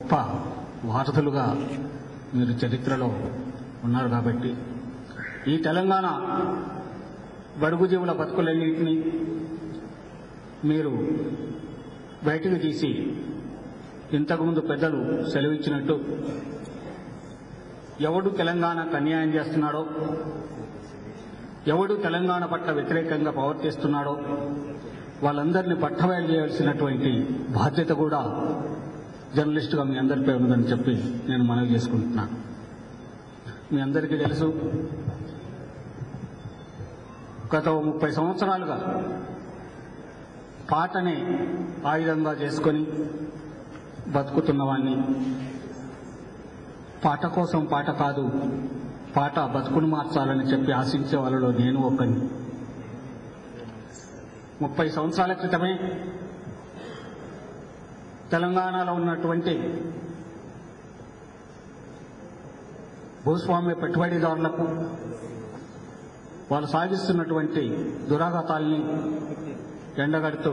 గొప్ప వారసులుగా మీరు చరిత్రలో ఉన్నారు కాబట్టి ఈ తెలంగాణ బడుగు జీవుల బతుకులన్నింటినీ మీరు బయటకు తీసి ఇంతకుముందు పెద్దలు సెలవిచ్చినట్టు ఎవడు తెలంగాణకు అన్యాయం చేస్తున్నాడో, ఎవడు తెలంగాణ పట్ల వ్యతిరేకంగా ప్రవర్తిస్తున్నాడో వాళ్ళందరినీ పట్టబయలు చేయాల్సినటువంటి బాధ్యత కూడా జర్నలిస్టుగా మీ అందరిపై ఉన్నదని చెప్పి నేను మనవి చేసుకుంటున్నాను. మీ అందరికీ తెలుసు, గత 30 సంవత్సరాలుగా పాటనే ఆయుధంగా చేసుకొని బతుకుతున్నవాణ్ణి. పాట కోసం పాట కాదు, పాట బతుకును మార్చాలని చెప్పి ఆశించే వాళ్ళలో నేను ఒకని. 30 సంవత్సరాల క్రితమే తెలంగాణలో ఉన్నటువంటి భూస్వామ్య పెట్టుబడిదారులకు వాళ్ళు సాగిస్తున్నటువంటి దురాఘాతాల్ని ఎండగడుతూ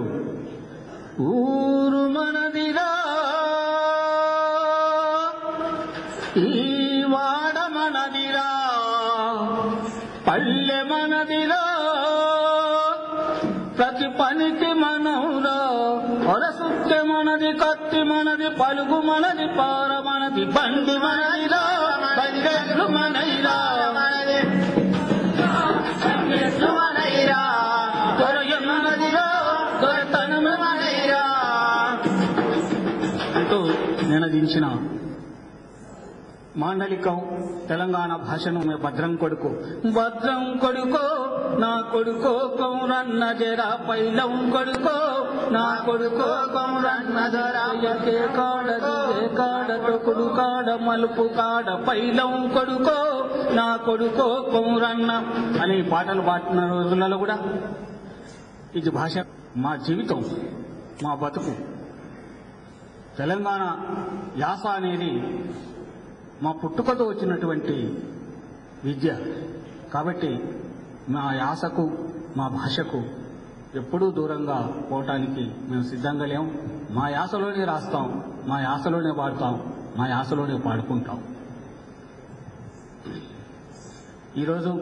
ఊరు మనదిరా, ఈ వాడ మనదిరా, పల్లె మనదిరా, ప్రతి పనికి మనవురా, ఒరసుత్తే మనది, కత్తి మనది, పలుగు మనది, పార మనది, బండి మనదిరా, బండెట్లు మనైరా, బండెట్లు మనైరా, దొరయ మనదిరా, దొరతనము మనైరా అంటూ నినదించిన మాండలికం తెలంగాణ భాషను మే భద్రం కొడుకు, భద్రం కొడుకో నా కొడుకో కౌరన్న జరా, పైలం కొడుకో నా కొడుకో కౌరన్న జరా, ఎకే కాడది ఏ కాడ తొకుడు కాడ మలుపు కాడ, పైలం కొడుకో నా కొడుకో కౌరన్న అని పాటలు పాడిన రోజులలో కూడా ఇది భాష మా జీవితం, మా బతుకు. తెలంగాణ యాస అనేది మా పుట్టుకతో వచ్చినటువంటి విద్య కాబట్టి మా యాసకు మా భాషకు ఎప్పుడూ దూరంగా పోవటానికి మేము సిద్ధంగా లేము. మా యాసలోనే రాస్తాం, మా యాసలోనే పాడతాం, మా యాసలోనే పాడుకుంటాం. ఈరోజు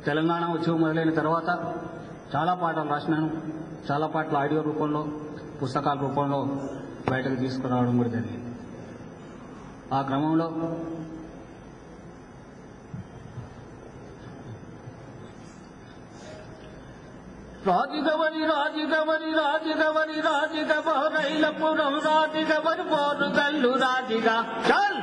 తెలంగాణ ఉద్యమం మొదలైన తర్వాత చాలా పాటలు రాసినాను, చాలా పాటలు ఆడియో రూపంలో పుస్తకాల రూపంలో బయటకు తీసుకురావడం కూడా జరిగింది. ఆ క్రమంలో రాజిగవరి రాజిగవరి రాజిగవరి రాజిగవరైలపురం రాజిగవరి బోరుగల్లు రాజిగా చల్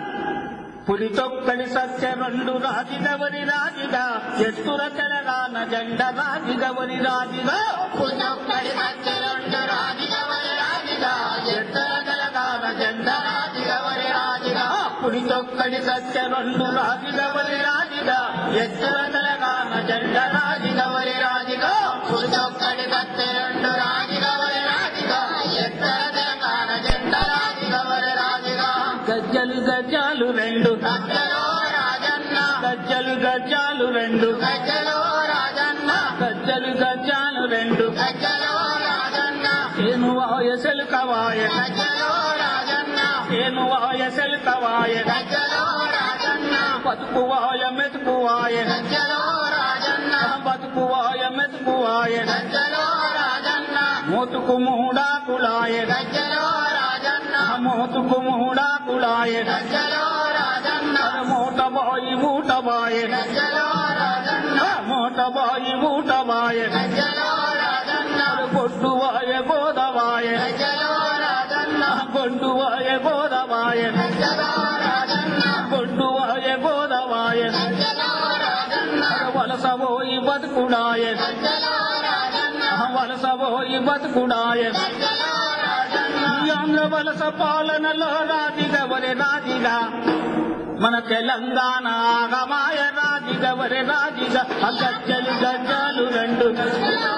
పులితొక్కడి సత్య రెండు రాజిగవరి రాజిగా ఎత్తుర తెలంగాణ జెండ రాజిగవరి రాజిగా పులితొక్కడి సత్య రెండు రాజిగవరి రాజిగా ఎత్తుర తెలంగాణ జెండ రాజిగవరి రాజిగా పులితొక్కడి సత్య రెండు రాజిగవరి రాజిగా ఎత్తుర తెలంగాణ జెండ రాజిగవరి రాజిగా పులితొక్కడి సత్య రెండు రాజిగవరి రాజిగా ఎత్తుర తెలంగాణ జెండ రాజిగవరి రాజిగా గజ్జలు గజ్జాలు రెండు గజ్జలో రాజన్న, గజ్జలు గజ్జాలు రెండు గజ్జలో రాజన్న, గజ్జలు గజ్జాలు రెండు గజ్జలో రాజన్న, ఏనువాయ సెలుకవాయ గజ్జలో రాజన్న, ఏనువాయ సెలుకవాయ గజ్జలో రాజన్న, బతుకువాయ మెతుకువాయ గజ్జలో రాజన్న, బతుకువాయ మెతుకువాయ గజ్జలో రాజన్న, మోతుకు మూడాకులాయ గజ్జలో రాజన్న, మోతుకు మూడాకులాయ గజ్జలో రాజన్న, మూటబాయి మూటబాయ గజ్జలో రాజన్న, మూటబాయి మూటబాయ గజ్జలో రాజన్న, గొడ్డువాయ గోదవాయ గజ్జలో రాజన్న, గొడ్డువాయ గోదవాయ గజ్జలో రాజన్న, గొడ్డువాయ గోదవాయ గజ్జలో రాజన్న, వలసబోయి బతుకుడాయ గజ్జలో రాజన్న, వలసబోయి బతుకుడాయ గజ్జలో రాజన్న, ఆంధ్ర వలస పాలనలో రాజిగవరి రాజిగా మన తెలంగాణ ఆగమాయ రాజిగవరి రాజిగా గజ్జలు గజ్జాలు రెండు గజ్జలు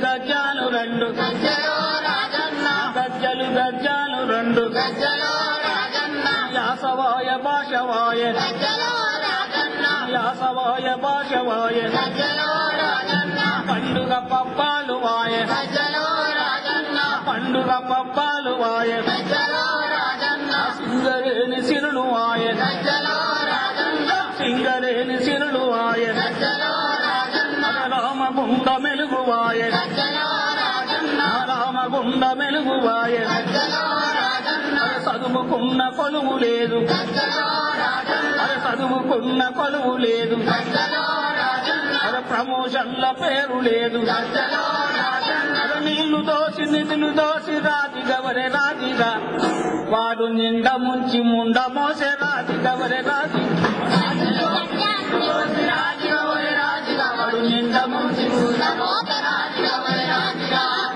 గజ్జాలు రెండు గజ్జలో రాజన్న, గజ్జలు గజ్జాలు రెండు గజ్జలో రాజన్న, యాసవాయ భాషవాయ గజ్జలో రాజన్న, యాసవాయ భాషవాయ గజ్జలో రాజన్న, పండుగ పప్పాలు వాయ గజ్జలో రాజన్న, పండుగ పప్పాలు వాయ సింగరేని సిరులు వాయ సింగరేని సిరులు వాయ రామగుండ మెలుగు వాయ రామగుండ మెలుగు వాయ చదువుకున్న కొలువు లేదు చదువుకున్న కొలువు లేదు ప్రమోషన్ల పేరు లేదు నీళ్లు దోసి నిధులు దోసి రాజిగవరే రాజిగా వాడు నిండా ముంచి ముండ మోసే రాజిగవరే రాజి వాడు నిండా ముంచి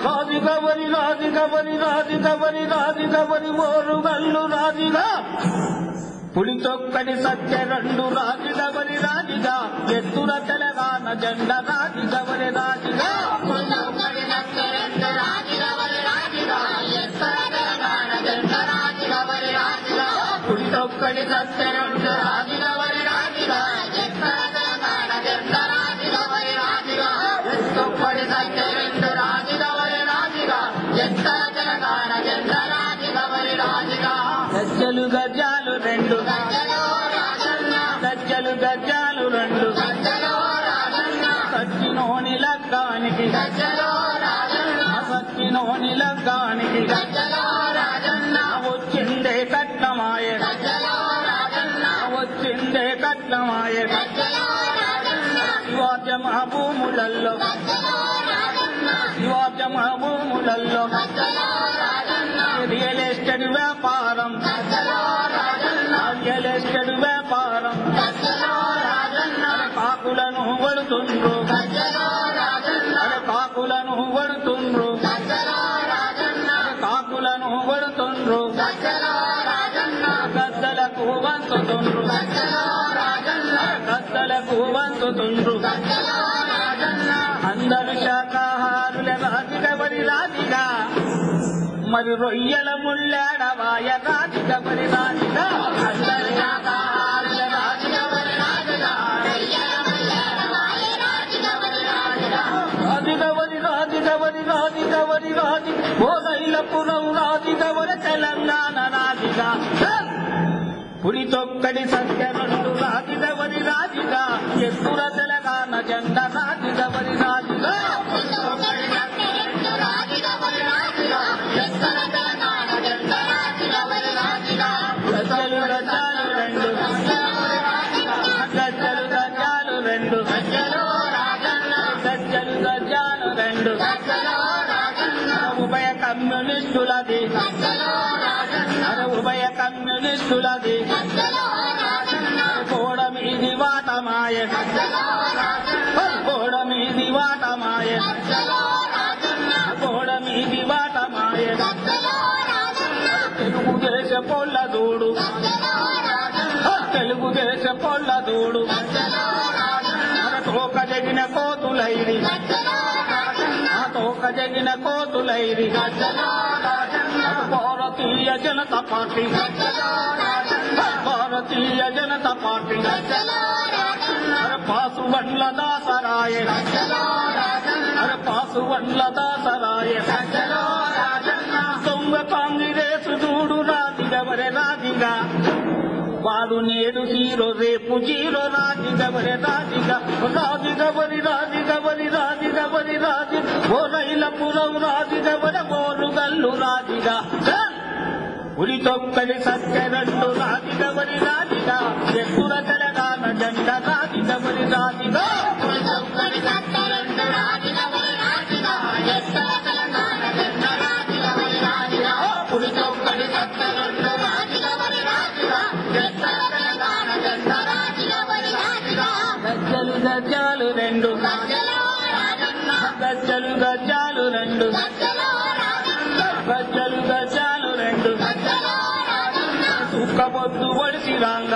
రాజిగవరి రాజిగవరి రాజిగవరి రాజిగవరి మోరుగల్లు రాజిగా పులితొక్కడి సత్య రెండు రాజిగవరి రాజిగా ఎత్తుల తెలంగాణ జెండ రాజిగవరి రాజిగా పులితొక్కడి సత్య రెండు రాజిగవరి రాజిగా ఎత్తుల తెలంగాణ జెండ రాజిగవరి రాజిగా పులితొక్కడి సత్య రెండు రాజిగవరి రాజిగా ఎత్తుల తెలంగాణ జెండ రాజిగవరి రాజిగా ఎత్తుపడి సత్య రెండు రాజిగవరి రాజిగా ఎత్తుల తెలంగాణ జెండ రాజిగవరి రాజిగా గజ్జలు గజ్జాలు రెండు గజ్జలు గజ్జాలు రెండు సచ్చినోని లగ్గానికి సచ్చినోని లగ్గానికి వచ్చిందే కట్నమాయ వచ్చిందే కట్నమాయ శివాజమ భూములల్లో శివాజమ భూములల్లో రియల్ ఎస్టేట్ వ్యాపారం రియల్ ఎస్టేట్ వ్యాపారం కాకులను వడుతుండ్రు కాకులను వడుతుండ్రు కాకులను వడుతుండ్రు గద్దలకు వంచుతుండ్రు గద్దలకు వంచుతుండ్రు అందరు శాకాహారుల రాజిగవరి రాజిగా మరి రొయ్యల ముళ్ళాడవాయ రాజిగవరి రాజిగా అందరు శాకాహారుల రాజిగవరి రాజిగా రాజిగవరి రాజిగవరి రాజిగవరి రాజి ఓదైలపురం రాజిగవరి తెలంగాణ రాజిగా పులితొక్కడి సత్య రెండు రాజిగవరి రాజిగా ఎత్తుల తెలంగాణ జెండ రాజిగవరి రాజిగా గజ్జలు గజ్జాలు రెండు గజ్జలు గజ్జాలు రెండు గజ్జలు గజ్జాలు రెండు ఉభయ కమ్యూనిస్టులది ఉభయ కమ్యూనిస్టులది గోడ మీది వాటమాయ గోడ మీది వాటమాయ గోడ మీది వాటమాయ తెలుగుదేశ పొల్ల దూడు తెలుగుదేశ పొల్ల దూడు తోక జగిన కోతులైరి తోక జగిన కోతులైరి భారతీయ జనతా పార్టీ భారతీయ జనతా పార్టీ పాసువన్ల దాసరాయ పాసువన్ల దాసరాయ దొంగ కాంగ్రెసు చూడు రాజిగవరి రాజిగా వాడు నేడు హీరో రేపు జీరో రాజిగవరి రాజిగా రాజిగవరి రాజిగవరి రాజిగవరి రాజి ఓ రైలపురం రాజిగవరి మోరుగల్లు రాజిగా పులితొక్కడి సత్య రెండు రాజిగవరి రాజిగా ఎత్తుల తెలంగాణ జెండ రాజిగవరి రాజిగా పులితొక్కడి సత్య రెండు రాజిగవరి రాజిగా ఎత్తుల తెలంగాణ జెండ రాజిగవరి రాజిగా పులితొక్కడి సత్య రెండు రాజిగవరి రాజిగా ఎత్తుల తెలంగాణ జెండ రాజిగవరి రాజిగా గజ్జలు గజ్జాలు రెండు గజ్జలు గజ్జాలు రెండు గజ్జలు గజ్జాలు రెండు సుక్కబొద్దు ఒడిసి రాంగ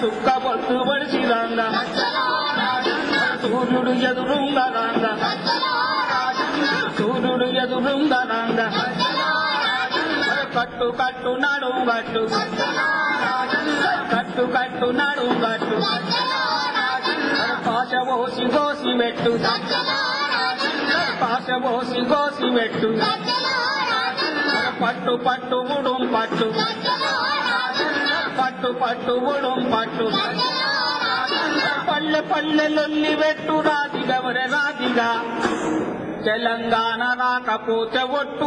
సుక్కబొద్దు ఒడిసి రాంగ సూర్యుడు ఎదురుంగ రాంగ సూర్యుడు ఎదురుంగ రాంగ కట్టు కట్టు నడు గట్టు కట్టు కట్టు నడు గట్టు పాశ పోసి కోసి పెట్టు కాసబోసి కోసి పెట్టు పట్టు పట్టు ఉడుం పట్టు పట్టు పట్టు ఉడుం పట్టు పల్లె పల్లె లొల్లి పెట్టు రాజిగవరె రాజిగా తెలంగాణ రాకపోతే ఒట్టు